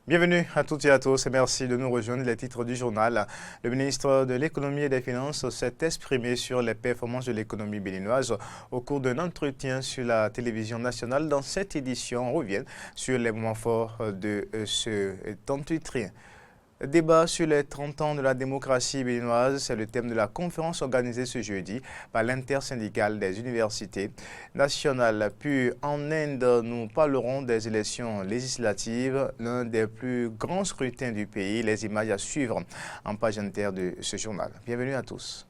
Bienvenue à toutes et à tous et merci de nous rejoindre. Les titres du journal. Le ministre de l'Économie et des Finances s'est exprimé sur les performances de l'économie béninoise au cours d'un entretien sur la télévision nationale. Dans cette édition, on revient sur les moments forts de ce entretien. Débat sur les 30 ans de la démocratie béninoise, c'est le thème de la conférence organisée ce jeudi par l'intersyndicale des universités nationales. Puis en Inde, nous parlerons des élections législatives, l'un des plus grands scrutins du pays. Les images à suivre en page inter de ce journal. Bienvenue à tous.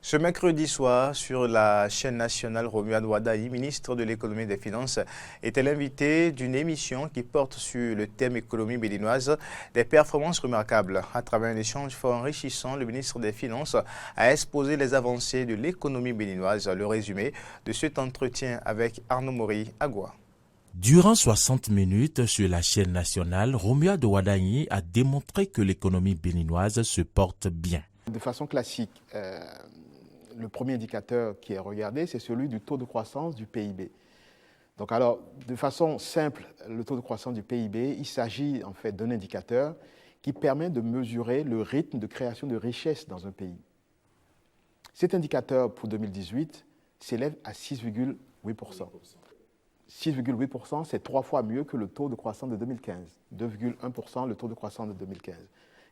Ce mercredi soir, sur la chaîne nationale, Romuald Wadayi, ministre de l'Économie et des Finances, était l'invité d'une émission qui porte sur le thème économie béninoise, des performances remarquables. À travers un échange fort enrichissant, le ministre des Finances a exposé les avancées de l'économie béninoise. Le résumé de cet entretien avec Arnaud Mori Agua. Durant 60 minutes sur la chaîne nationale, Romuald Wadayi a démontré que l'économie béninoise se porte bien. De façon classique, le premier indicateur qui est regardé, c'est celui du taux de croissance du PIB. Donc alors, de façon simple, le taux de croissance du PIB, il s'agit en fait d'un indicateur qui permet de mesurer le rythme de création de richesse dans un pays. Cet indicateur pour 2018 s'élève à 6,8%. 6,8%, c'est 3 fois mieux que le taux de croissance de 2015. 2,1% le taux de croissance de 2015.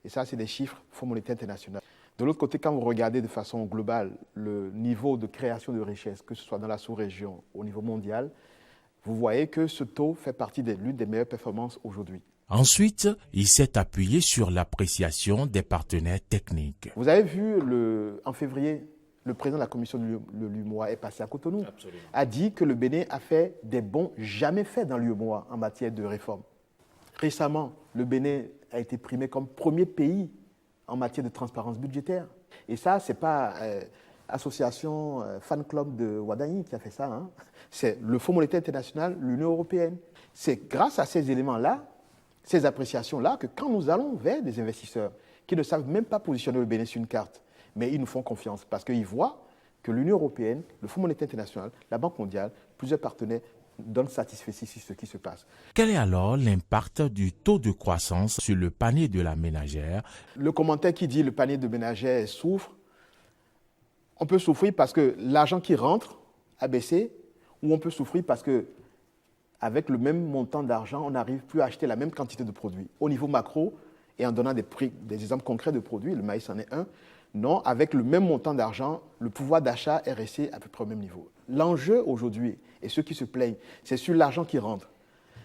Et ça, c'est des chiffres Fonds monétaire international. De l'autre côté, quand vous regardez de façon globale le niveau de création de richesse, que ce soit dans la sous-région, au niveau mondial, vous voyez que ce taux fait partie de l'une des meilleures performances aujourd'hui. Ensuite, il s'est appuyé sur l'appréciation des partenaires techniques. Vous avez vu, en février, le président de la commission de l'UEMOA est passé à Cotonou, a dit que le Bénin a fait des bons jamais faits dans l'UEMOA en matière de réforme. Récemment, le Bénin a été primé comme premier pays en matière de transparence budgétaire. Et ça, ce n'est pas l'association fan club de Wadayi qui a fait ça. Hein. C'est le Fonds monétaire international, l'Union européenne. C'est grâce à ces éléments-là, ces appréciations-là, que quand nous allons vers des investisseurs qui ne savent même pas positionner le Bénin sur une carte, mais ils nous font confiance parce qu'ils voient que l'Union européenne, le Fonds monétaire international, la Banque mondiale, plusieurs partenaires donne satisfaction sur ce qui se passe. Quel est alors l'impact du taux de croissance sur le panier de la ménagère? Le commentaire qui dit le panier de ménagère souffre, on peut souffrir parce que l'argent qui rentre a baissé, ou on peut souffrir parce que avec le même montant d'argent, on n'arrive plus à acheter la même quantité de produits. Au niveau macro, et en donnant des exemples concrets de produits, le maïs en est un, non, avec le même montant d'argent, le pouvoir d'achat est resté à peu près au même niveau. L'enjeu aujourd'hui, et ceux qui se plaignent, c'est sur l'argent qui rentre.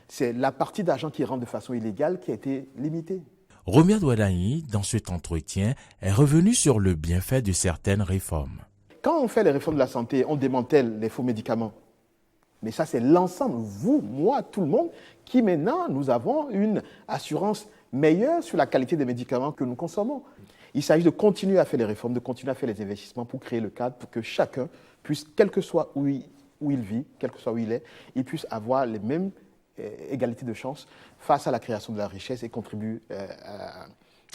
C'est la partie d'argent qui rentre de façon illégale qui a été limitée. Romuald Wadayi, dans cet entretien, est revenu sur le bienfait de certaines réformes. Quand on fait les réformes de la santé, on démantèle les faux médicaments. Mais ça, c'est l'ensemble, vous, moi, tout le monde, qui maintenant, nous avons une assurance meilleure sur la qualité des médicaments que nous consommons. Il s'agit de continuer à faire les réformes, de continuer à faire les investissements pour créer le cadre, pour que chacun puisse, quel que soit où il vit, quel que soit où il est, il puisse avoir les mêmes égalités de chances face à la création de la richesse et contribuer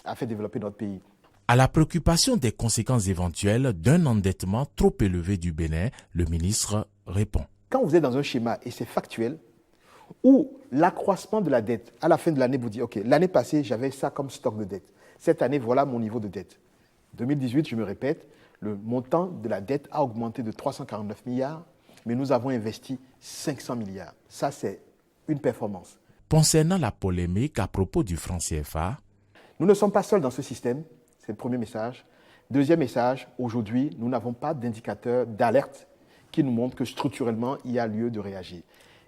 à faire développer notre pays. À la préoccupation des conséquences éventuelles d'un endettement trop élevé du Bénin, le ministre répond. Quand vous êtes dans un schéma, et c'est factuel, où l'accroissement de la dette, à la fin de l'année, vous dites, OK, l'année passée, j'avais ça comme stock de dette. Cette année, voilà mon niveau de dette. 2018, je me répète, le montant de la dette a augmenté de 349 milliards, mais nous avons investi 500 milliards. Ça, c'est une performance. Concernant la polémique à propos du franc CFA, nous ne sommes pas seuls dans ce système, c'est le premier message. Deuxième message, aujourd'hui, nous n'avons pas d'indicateur d'alerte qui nous montre que structurellement, il y a lieu de réagir.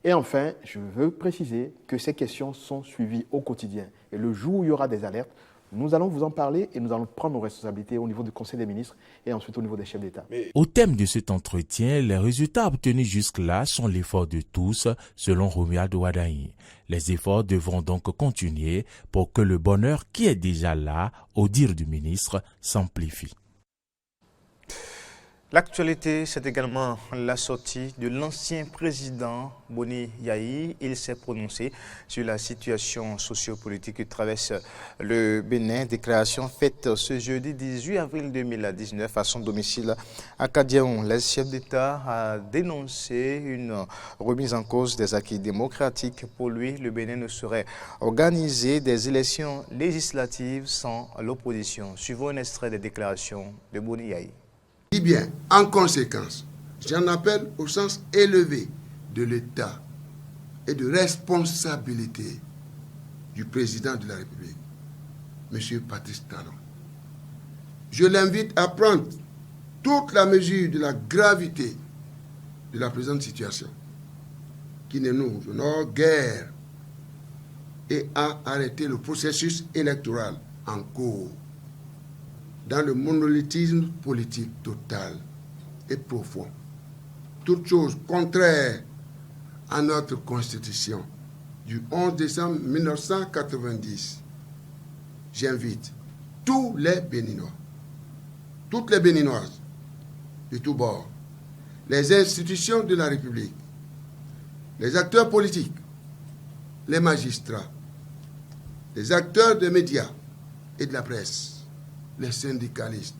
Et enfin, je veux préciser que ces questions sont suivies au quotidien. Et le jour où il y aura des alertes, nous allons vous en parler et nous allons prendre nos responsabilités au niveau du Conseil des ministres et ensuite au niveau des chefs d'État. Au thème de cet entretien, les résultats obtenus jusque-là sont l'effort de tous, selon Romuald Wadayi. Les efforts devront donc continuer pour que le bonheur qui est déjà là, au dire du ministre, s'amplifie. L'actualité, c'est également la sortie de l'ancien président Boni Yayi. Il s'est prononcé sur la situation sociopolitique qui traverse le Bénin. Déclaration faite ce jeudi 18 avril 2019 à son domicile à Kadiaon. Le chef d'État a dénoncé une remise en cause des acquis démocratiques. Pour lui, le Bénin ne saurait organiser des élections législatives sans l'opposition. Suivons un extrait des déclarations de Boni Yayi. Eh bien, en conséquence, j'en appelle au sens élevé de l'État et de responsabilité du président de la République, M. Patrice Talon. Je l'invite à prendre toute la mesure de la gravité de la présente situation, qui ne nous honore guère, et à arrêter le processus électoral en cours dans le monolithisme politique total et profond. Toute chose contraire à notre Constitution du 11 décembre 1990. J'invite tous les Béninois, toutes les Béninoises, de tous bords, les institutions de la République, les acteurs politiques, les magistrats, les acteurs des médias et de la presse, les syndicalistes,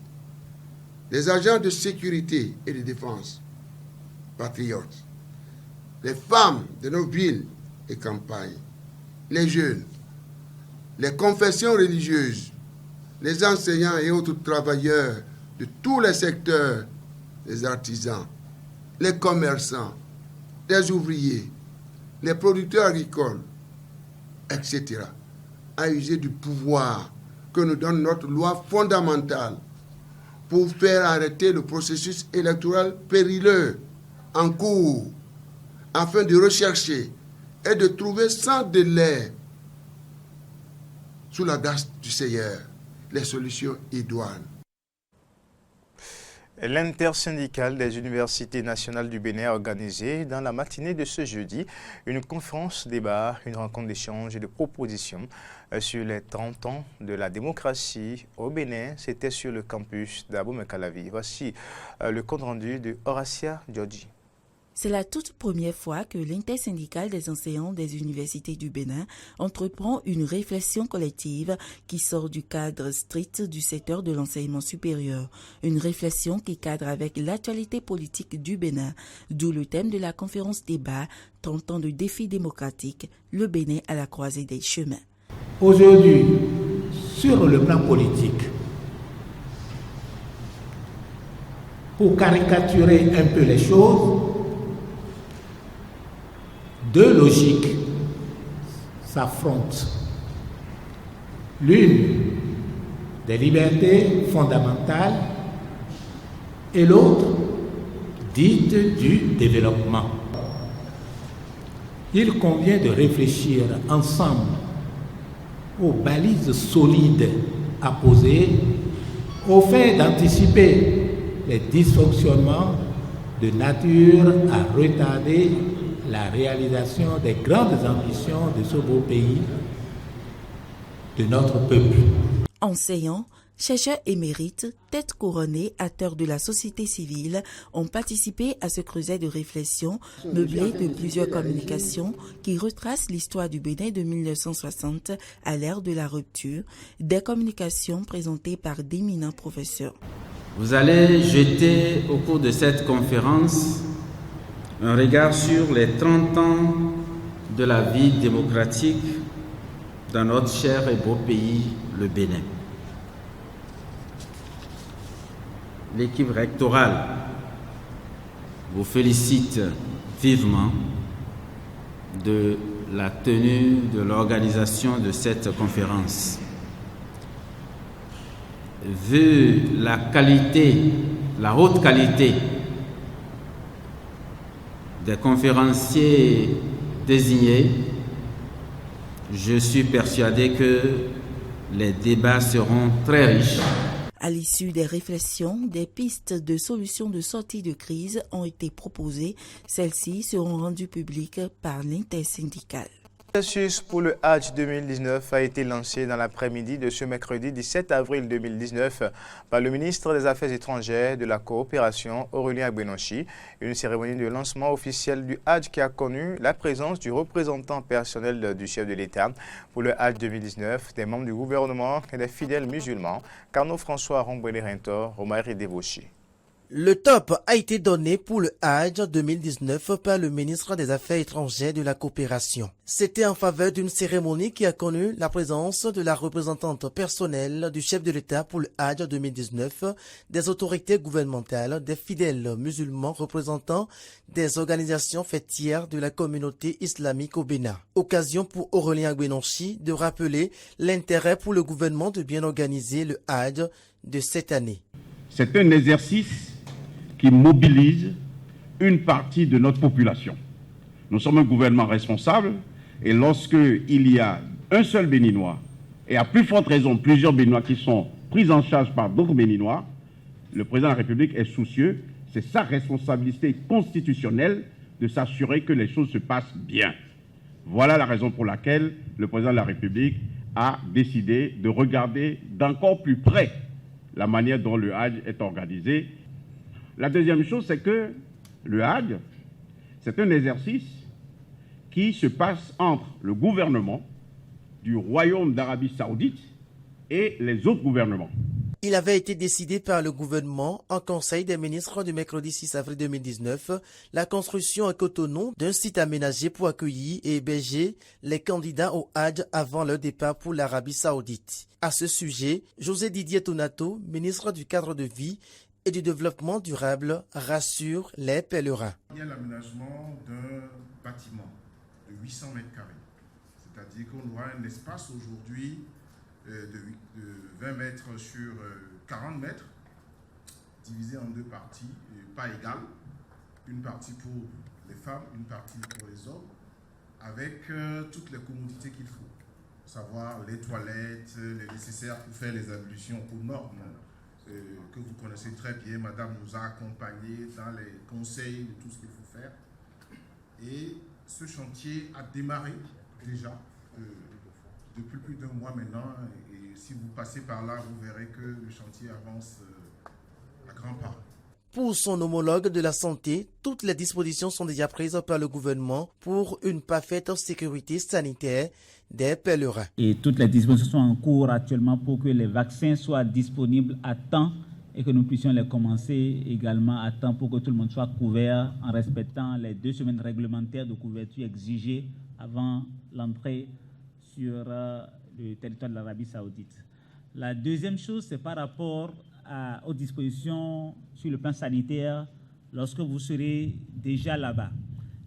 les agents de sécurité et de défense, patriotes, les femmes de nos villes et campagnes, les jeunes, les confessions religieuses, les enseignants et autres travailleurs de tous les secteurs, les artisans, les commerçants, les ouvriers, les producteurs agricoles, etc., à user du pouvoir que nous donne notre loi fondamentale pour faire arrêter le processus électoral périlleux en cours, afin de rechercher et de trouver sans délai, sous la grâce du Seigneur, les solutions idoines. L'intersyndicale des universités nationales du Bénin a organisé dans la matinée de ce jeudi une conférence débat, une rencontre d'échange et de propositions sur les 30 ans de la démocratie au Bénin. C'était sur le campus d'Abomey-Calavi. Voici le compte rendu de Horacia Djodji. C'est la toute première fois que l'intersyndicale des enseignants des universités du Bénin entreprend une réflexion collective qui sort du cadre strict du secteur de l'enseignement supérieur. Une réflexion qui cadre avec l'actualité politique du Bénin, d'où le thème de la conférence débat, 30 ans de défis démocratiques, le Bénin à la croisée des chemins. Aujourd'hui, sur le plan politique, pour caricaturer un peu les choses, deux logiques s'affrontent. L'une des libertés fondamentales et l'autre dite du développement. Il convient de réfléchir ensemble aux balises solides à poser, au fait d'anticiper les dysfonctionnements de nature à retarder la réalisation des grandes ambitions de ce beau pays, de notre peuple. Enseignants, chercheurs émérites, têtes couronnées, acteurs de la société civile ont participé à ce creuset de réflexion meublé de plusieurs communications qui retracent l'histoire du Bénin de 1960 à l'ère de la rupture, des communications présentées par d'éminents professeurs. Vous allez jeter au cours de cette conférence un regard sur les 30 ans de la vie démocratique dans notre cher et beau pays, le Bénin. L'équipe rectorale vous félicite vivement de la tenue, de l'organisation de cette conférence. Vu la qualité, la haute qualité des conférenciers désignés, je suis persuadé que les débats seront très riches. À l'issue des réflexions, des pistes de solutions de sortie de crise ont été proposées. Celles-ci seront rendues publiques par l'intersyndicale. Le processus pour le Hajj 2019 a été lancé dans l'après-midi de ce mercredi 17 avril 2019 par le ministre des Affaires étrangères et de la coopération, Aurélien Agbenonchi. Une cérémonie de lancement officiel du Hajj qui a connu la présence du représentant personnel du chef de l'État pour le Hajj 2019, des membres du gouvernement et des fidèles musulmans, Carnot François Romboué-Rentor, Romari Devoshi. Le top a été donné pour le Hajj 2019 par le ministre des Affaires étrangères et de la coopération. C'était en faveur d'une cérémonie qui a connu la présence de la représentante personnelle du chef de l'État pour le Hajj 2019, des autorités gouvernementales, des fidèles musulmans représentant des organisations fêtières de la communauté islamique au Bénin. Occasion pour Aurélien Agbenonchi de rappeler l'intérêt pour le gouvernement de bien organiser le Hajj de cette année. C'est un exercice qui mobilise une partie de notre population. Nous sommes un gouvernement responsable et lorsqu'il y a un seul Béninois et à plus forte raison plusieurs Béninois qui sont pris en charge par d'autres Béninois, le président de la République est soucieux, c'est sa responsabilité constitutionnelle de s'assurer que les choses se passent bien. Voilà la raison pour laquelle le président de la République a décidé de regarder d'encore plus près la manière dont le Hajj est organisé. La deuxième chose, c'est que le Hajj, c'est un exercice qui se passe entre le gouvernement du Royaume d'Arabie Saoudite et les autres gouvernements. Il avait été décidé par le gouvernement en Conseil des ministres du mercredi 6 avril 2019 la construction à Cotonou d'un site aménagé pour accueillir et héberger les candidats au Hajj avant leur départ pour l'Arabie Saoudite. À ce sujet, José Didier Tonato, ministre du cadre de vie et du développement durable, rassure les pèlerins. Il y a l'aménagement d'un bâtiment de 800 mètres carrés. C'est-à-dire qu'on aura un espace aujourd'hui de 20 mètres sur 40 mètres, divisé en deux parties, pas égales. Une partie pour les femmes, une partie pour les hommes, avec toutes les commodités qu'il faut. Savoir les toilettes, les nécessaires pour faire les ablutions aux normes que vous connaissez très bien. Madame nous a accompagnés dans les conseils de tout ce qu'il faut faire. Et ce chantier a démarré déjà depuis plus d'un mois maintenant. Et si vous passez par là, vous verrez que le chantier avance à grands pas. Pour son homologue de la santé, toutes les dispositions sont déjà prises par le gouvernement pour une parfaite sécurité sanitaire des pèlerins. Et toutes les dispositions sont en cours actuellement pour que les vaccins soient disponibles à temps et que nous puissions les commencer également à temps pour que tout le monde soit couvert en respectant les 2 semaines réglementaires de couverture exigées avant l'entrée sur le territoire de l'Arabie Saoudite. La deuxième chose, c'est par rapport aux dispositions sur le plan sanitaire lorsque vous serez déjà là-bas.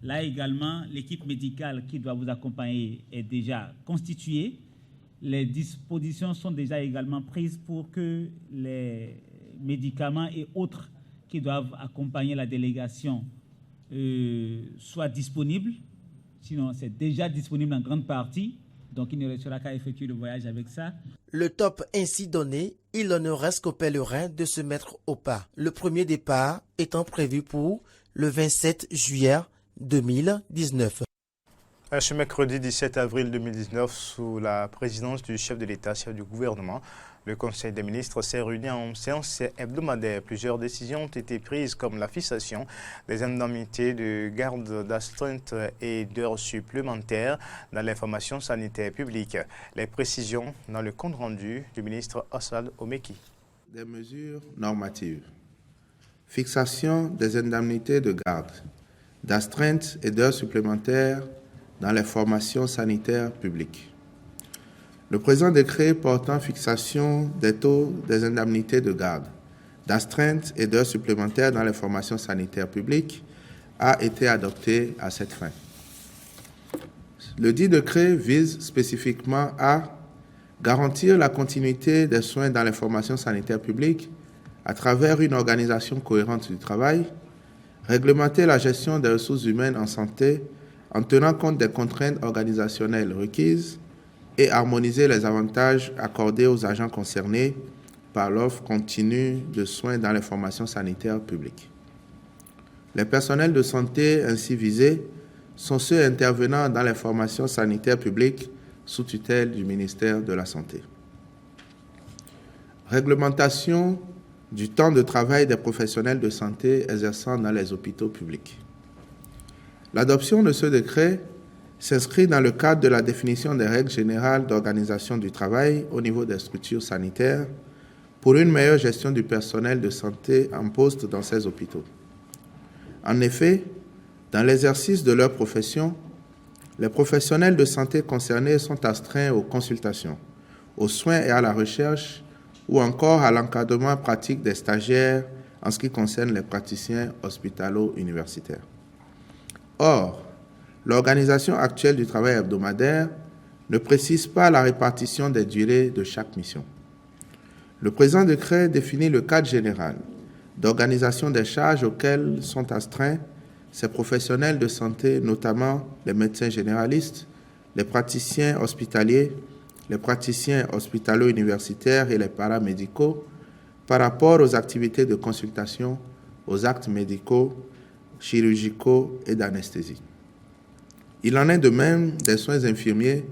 Là également, l'équipe médicale qui doit vous accompagner est déjà constituée. Les dispositions sont déjà également prises pour que les médicaments et autres qui doivent accompagner la délégation soient disponibles. Sinon, c'est déjà disponible en grande partie. Donc, il ne restera qu'à effectuer le voyage avec ça. Le top ainsi donné, il ne reste qu'aux pèlerins de se mettre au pas. Le premier départ étant prévu pour le 27 juillet 2019. Ce mercredi 17 avril 2019, sous la présidence du chef de l'État, chef du gouvernement, le Conseil des ministres s'est réuni en séance hebdomadaire. Plusieurs décisions ont été prises comme la fixation des indemnités de garde d'astreinte et d'heures supplémentaires dans l'information sanitaire publique. Les précisions dans le compte rendu du ministre Oswald Omeki. Des mesures normatives. Fixation des indemnités de garde, d'astreinte et d'heures supplémentaires dans les formations sanitaires publiques. Le présent décret portant fixation des taux des indemnités de garde, d'astreinte et d'heures supplémentaires dans les formations sanitaires publiques a été adopté à cette fin. Le dit décret vise spécifiquement à garantir la continuité des soins dans les formations sanitaires publiques à travers une organisation cohérente du travail, réglementer la gestion des ressources humaines en santé en tenant compte des contraintes organisationnelles requises et harmoniser les avantages accordés aux agents concernés par l'offre continue de soins dans les formations sanitaires publiques. Les personnels de santé ainsi visés sont ceux intervenant dans les formations sanitaires publiques sous tutelle du ministère de la Santé. Réglementation du temps de travail des professionnels de santé exerçant dans les hôpitaux publics. L'adoption de ce décret s'inscrit dans le cadre de la définition des règles générales d'organisation du travail au niveau des structures sanitaires pour une meilleure gestion du personnel de santé en poste dans ces hôpitaux. En effet, dans l'exercice de leur profession, les professionnels de santé concernés sont astreints aux consultations, aux soins et à la recherche ou encore à l'encadrement pratique des stagiaires en ce qui concerne les praticiens hospitalo-universitaires. Or, l'organisation actuelle du travail hebdomadaire ne précise pas la répartition des durées de chaque mission. Le présent décret définit le cadre général d'organisation des charges auxquelles sont astreints ces professionnels de santé, notamment les médecins généralistes, les praticiens hospitaliers, les praticiens hospitalo-universitaires et les paramédicaux par rapport aux activités de consultation, aux actes médicaux, chirurgicaux et d'anesthésie. Il en est de même des soins infirmiers,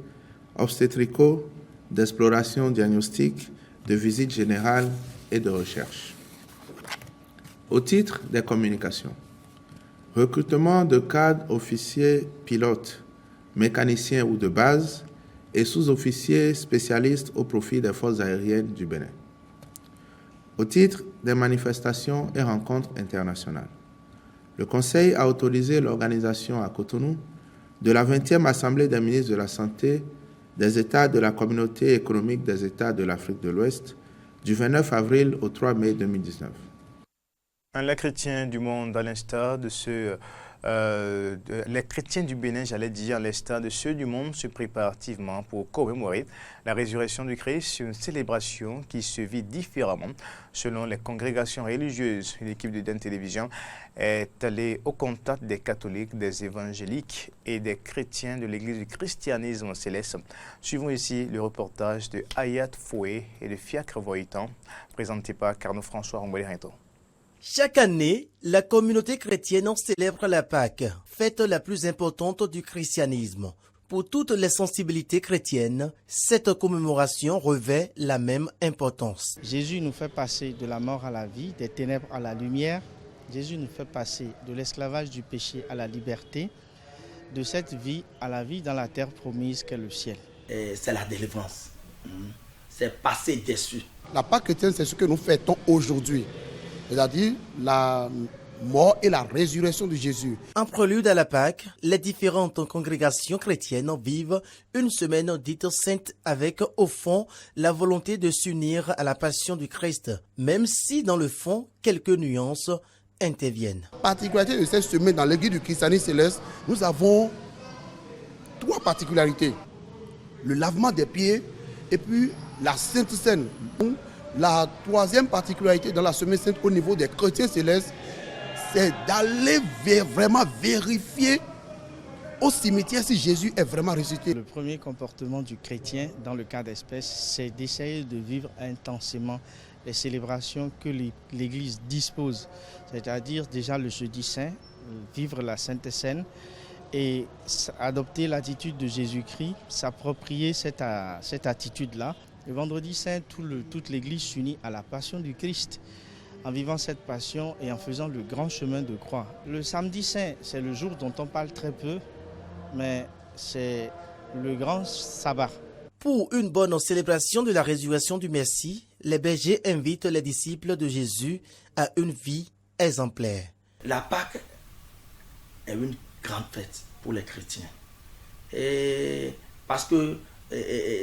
obstétricaux, d'exploration diagnostique, de visite générale et de recherche. Au titre des communications, recrutement de cadres officiers pilotes, mécaniciens ou de base et sous-officiers spécialistes au profit des forces aériennes du Bénin. Au titre des manifestations et rencontres internationales, le Conseil a autorisé l'organisation à Cotonou de la 20e Assemblée des ministres de la Santé des États de la Communauté économique des États de l'Afrique de l'Ouest du 29 avril au 3 mai 2019. Les chrétiens du monde, à l'instar de ceux les chrétiens du Bénin, j'allais dire, à l'instar de ceux du monde, se préparent activement pour commémorer la résurrection du Christ, une célébration qui se vit différemment selon les congrégations religieuses. L'équipe de DEN Télévision est allée au contact des catholiques, des évangéliques et des chrétiens de l'Église du christianisme céleste. Suivons ici le reportage de Hayat Foué et de Fiacre Voitan, présenté par Carnot François Rombolé-Rinto. Chaque année, la communauté chrétienne célèbre la Pâque, fête la plus importante du christianisme. Pour toutes les sensibilités chrétiennes, cette commémoration revêt la même importance. Jésus nous fait passer de la mort à la vie, des ténèbres à la lumière. Jésus nous fait passer de l'esclavage du péché à la liberté, de cette vie à la vie dans la terre promise qu'est le ciel. C'est la délivrance, c'est passer dessus. La Pâque chrétienne, c'est ce que nous fêtons aujourd'hui. C'est-à-dire la mort et la résurrection de Jésus. En prélude à la Pâque, les différentes congrégations chrétiennes vivent une semaine dite sainte avec, au fond, la volonté de s'unir à la passion du Christ, même si, dans le fond, quelques nuances interviennent. La particularité de cette semaine dans l'Église du christianisme céleste, nous avons 3 particularités. Le lavement des pieds et puis la Sainte Seine. La 3e particularité dans la semaine sainte au niveau des chrétiens célestes, c'est d'aller vraiment vérifier au cimetière si Jésus est vraiment ressuscité. Le premier comportement du chrétien dans le cas d'espèce, c'est d'essayer de vivre intensément les célébrations que l'Église dispose. C'est-à-dire déjà le jeudi saint, vivre la Sainte Seine et adopter l'attitude de Jésus-Christ, s'approprier cette attitude-là. Le vendredi saint, toute l'Église s'unit à la passion du Christ en vivant cette passion et en faisant le grand chemin de croix. Le samedi saint, c'est le jour dont on parle très peu, mais c'est le grand sabbat. Pour une bonne célébration de la résurrection du Messie, les bergers invitent les disciples de Jésus à une vie exemplaire. La Pâque est une grande fête pour les chrétiens. Et parce que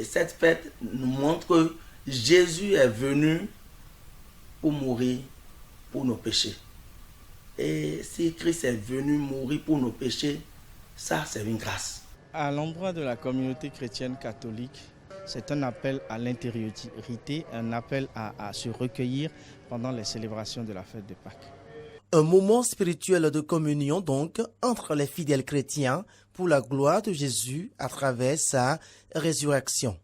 cette fête nous montre que Jésus est venu pour mourir pour nos péchés. Et si Christ est venu mourir pour nos péchés, ça c'est une grâce. À l'endroit de la communauté chrétienne catholique, c'est un appel à l'intériorité, un appel à se recueillir pendant les célébrations de la fête de Pâques. Un moment spirituel de communion donc entre les fidèles chrétiens pour la gloire de Jésus à travers sa résurrection.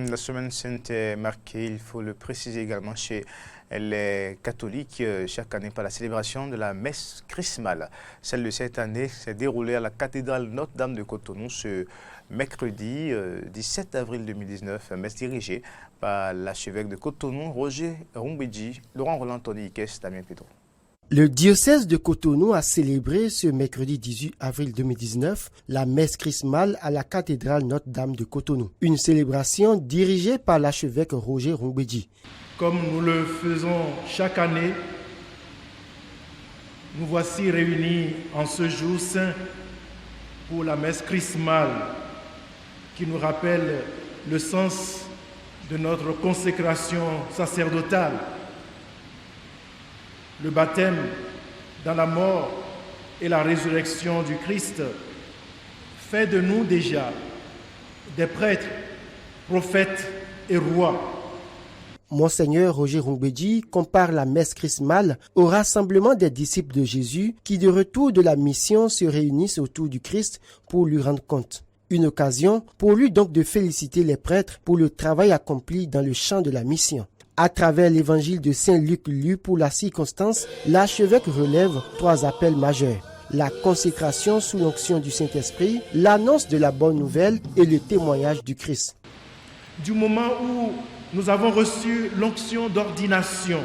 La semaine sainte est marquée, il faut le préciser également, chez les catholiques chaque année par la célébration de la messe chrismale. Celle de cette année s'est déroulée à la cathédrale Notre-Dame de Cotonou ce mercredi 17 avril 2019, messe dirigée par l'archevêque de Cotonou, Roger Rumbedji, Laurent Roland, Tony Ikes, Damien Pedro. Le diocèse de Cotonou a célébré ce mercredi 18 avril 2019 la messe chrismale à la cathédrale Notre-Dame de Cotonou. Une célébration dirigée par l'archevêque Roger Rumbedji. Comme nous le faisons chaque année, nous voici réunis en ce jour saint pour la messe chrismale qui nous rappelle le sens de notre consécration sacerdotale. Le baptême dans la mort et la résurrection du Christ fait de nous déjà des prêtres, prophètes et rois. Monseigneur Roger Rumbedji compare la messe chrismale au rassemblement des disciples de Jésus qui, de retour de la mission, se réunissent autour du Christ pour lui rendre compte. Une occasion pour lui donc de féliciter les prêtres pour le travail accompli dans le champ de la mission. À travers l'évangile de Saint Luc lu pour la circonstance, l'archevêque relève 3 appels majeurs. La consécration sous l'onction du Saint-Esprit, l'annonce de la bonne nouvelle et le témoignage du Christ. Du moment où nous avons reçu l'onction d'ordination,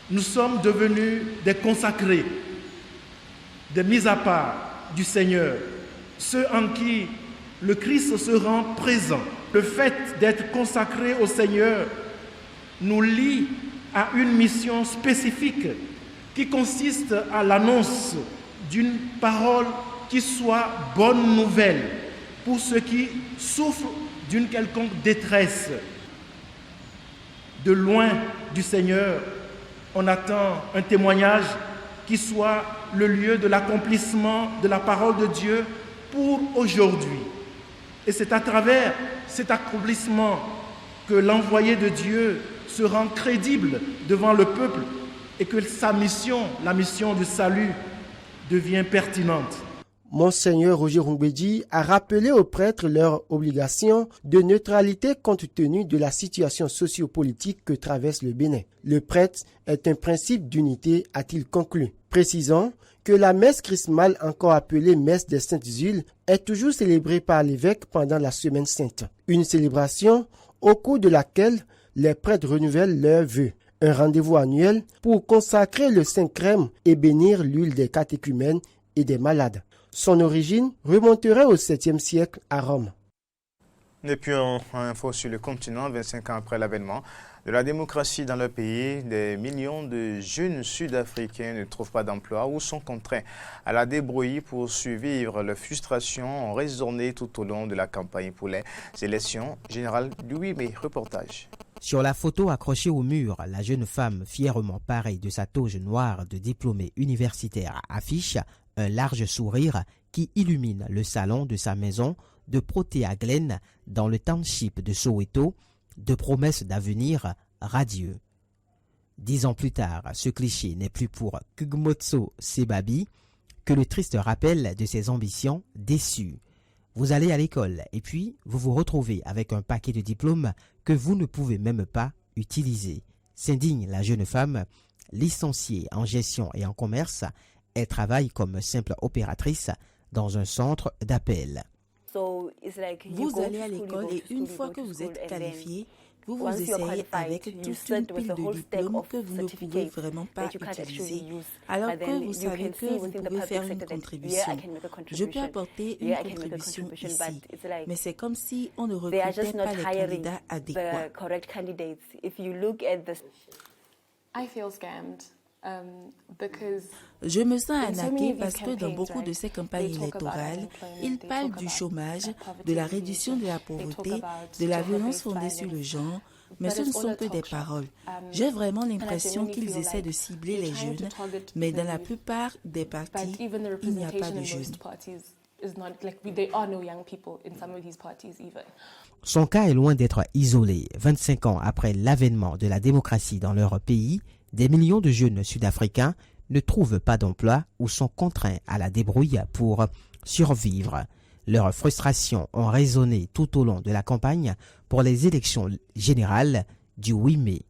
nous sommes devenus des consacrés, des mis à part du Seigneur, ceux en qui le Christ se rend présent. Le fait d'être consacré au Seigneur nous lie à une mission spécifique qui consiste à l'annonce d'une parole qui soit bonne nouvelle pour ceux qui souffrent d'une quelconque détresse. De loin du Seigneur, on attend un témoignage qui soit le lieu de l'accomplissement de la parole de Dieu pour aujourd'hui. Et c'est à travers cet accomplissement que l'envoyé de Dieu se rend crédible devant le peuple et que sa mission, la mission du salut, devient pertinente. Monseigneur Roger Rumbedji a rappelé aux prêtres leur obligation de neutralité compte tenu de la situation sociopolitique que traverse le Bénin. Le prêtre est un principe d'unité, a-t-il conclu. Précisons que la messe chrismale, encore appelée messe des Saintes Huiles, est toujours célébrée par l'évêque pendant la Semaine Sainte. Une célébration au cours de laquelle les prêtres renouvellent leurs vœux. Un rendez-vous annuel pour consacrer le Saint-Crème et bénir l'huile des catéchumènes et des malades. Son origine remonterait au 7e siècle à Rome. Et puis, info sur le continent, 25 ans après l'avènement de la démocratie dans le pays, des millions de jeunes Sud-Africains ne trouvent pas d'emploi ou sont contraints à la débrouille pour survivre. Leurs frustrations ont résonné tout au long de la campagne pour les élections générales du 8 mai. Reportage. Sur la photo accrochée au mur, la jeune femme fièrement parée de sa toge noire de diplômée universitaire affiche un large sourire qui illumine le salon de sa maison de Protea Glen dans le township de Soweto, de promesses d'avenir radieux. 10 ans plus tard, ce cliché n'est plus pour Kugmotso Sebabi que le triste rappel de ses ambitions déçues. Vous allez à l'école et puis vous vous retrouvez avec un paquet de diplômes que vous ne pouvez même pas utiliser. S'indigne la jeune femme, licenciée en gestion et en commerce. Elle travaille comme simple opératrice dans un centre d'appel. Vous allez à l'école et une fois que vous êtes qualifié, vous vous essayez avec toute une pile de diplômes que vous ne pouvez vraiment pas utiliser, alors que vous savez que vous pouvez faire une contribution. Je peux apporter une contribution ici, mais c'est comme si on ne recrutait pas les candidats adéquats. Je me sens arnaquée parce que dans beaucoup de ces campagnes électorales, ils parlent du chômage, de la réduction de la pauvreté, de la violence fondée sur le genre, mais ce ne sont que des paroles. J'ai vraiment l'impression qu'ils essaient de cibler les jeunes, mais dans la plupart des partis, il n'y a pas de jeunes. Son cas est loin d'être isolé. 25 ans après l'avènement de la démocratie dans leur pays, des millions de jeunes Sud-Africains ne trouvent pas d'emploi ou sont contraints à la débrouille pour survivre. Leurs frustrations ont résonné tout au long de la campagne pour les élections générales du 8 mai.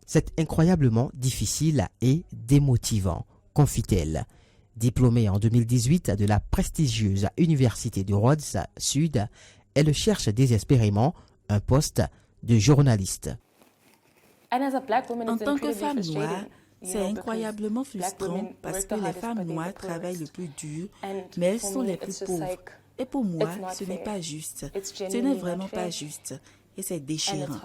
C'est incroyablement difficile et démotivant, confie-t-elle. Diplômée en 2018 de la prestigieuse université de Rhodes Sud, elle cherche désespérément un poste de journaliste. En tant que femme noire, c'est incroyablement frustrant parce que les femmes noires travaillent le plus dur, mais elles sont les plus pauvres. Et pour moi, ce n'est pas juste. Ce n'est vraiment pas juste. Et c'est déchirant.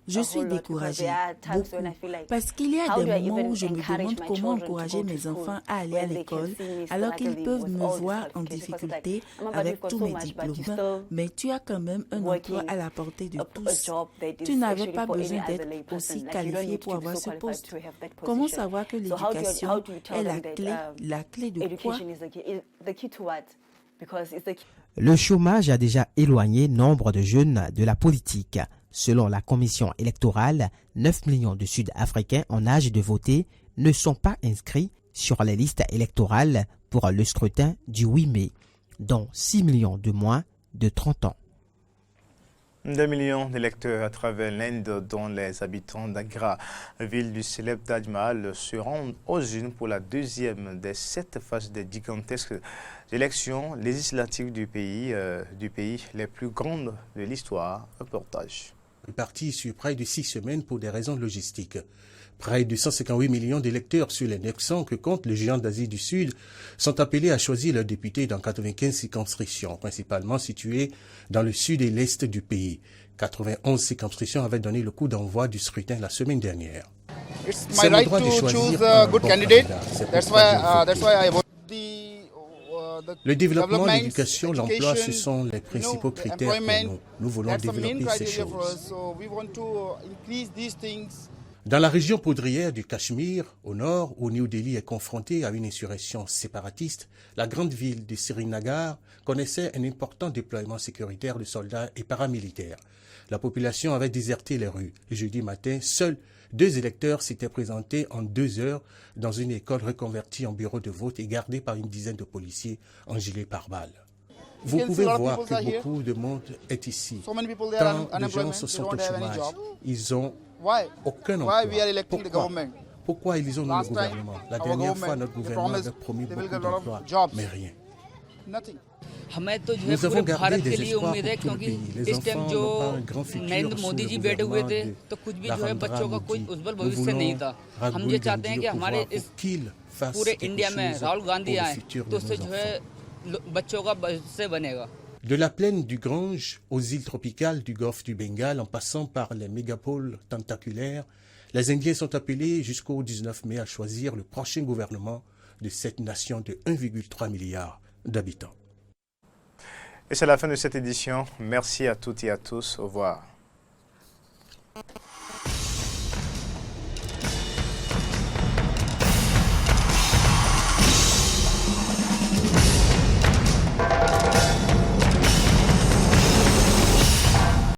Je suis découragée, beaucoup, parce qu'il y a des moments où je me demande comment encourager mes enfants à aller à l'école alors qu'ils peuvent me voir en difficulté avec tous mes diplômes, mais tu as quand même un emploi à la portée de tous. Tu n'avais pas besoin d'être aussi qualifié pour avoir ce poste. Comment savoir que l'éducation est la clé de quoi? Le chômage a déjà éloigné nombre de jeunes de la politique. Selon la commission électorale, 9 millions de Sud-Africains en âge de voter ne sont pas inscrits sur les listes électorales pour le scrutin du 8 mai, dont 6 millions de moins de 30 ans. 2 millions d'électeurs à travers l'Inde, dont les habitants d'Agra, ville du célèbre Taj Mahal, se rendent aux urnes pour la deuxième des 7 phases des gigantesques élections législatives du pays les plus grandes de l'histoire. Reportage. Parti sur près de 6 semaines pour des raisons logistiques. Près de 158 millions d'électeurs sur les 900 que compte le géant d'Asie du Sud sont appelés à choisir leurs députés dans 95 circonscriptions, principalement situées dans le sud et l'est du pays. 91 circonscriptions avaient donné le coup d'envoi du scrutin la semaine dernière. C'est le droit de choisir un bon candidat. Le développement, l'éducation, l'emploi, ce sont les principaux critères pour nous. Nous voulons développer ces choses. Dans la région poudrière du Cachemire, au nord, où New Delhi est confrontée à une insurrection séparatiste, la grande ville de Srinagar connaissait un important déploiement sécuritaire de soldats et paramilitaires. La population avait déserté les rues. Jeudi matin, seuls 2 électeurs s'étaient présentés en 2 heures dans une école reconvertie en bureau de vote et gardée par une dizaine de policiers en gilet pare-balles. Vous pouvez voir que beaucoup de monde est ici. Tant de gens se sont au chômage. Ils n'ont aucun emploi. Pourquoi élisons-nous le gouvernement? La dernière fois, notre gouvernement avait promis beaucoup d'emplois, mais rien. Nous avons gardé des espoirs pour tout le pays. Les enfants n'ont pas un grand futur sous le gouvernement de Narendra Modi. Nous voulons Rahul Gandhi au pouvoir pour qu'il fasse quelque chose pour le futur de nos enfants. De la plaine du Gange aux îles tropicales du golfe du Bengale, en passant par les mégapoles tentaculaires, les Indiens sont appelés jusqu'au 19 mai à choisir le prochain gouvernement de cette nation de 1,3 milliard d'habitants. Et c'est la fin de cette édition. Merci à toutes et à tous. Au revoir.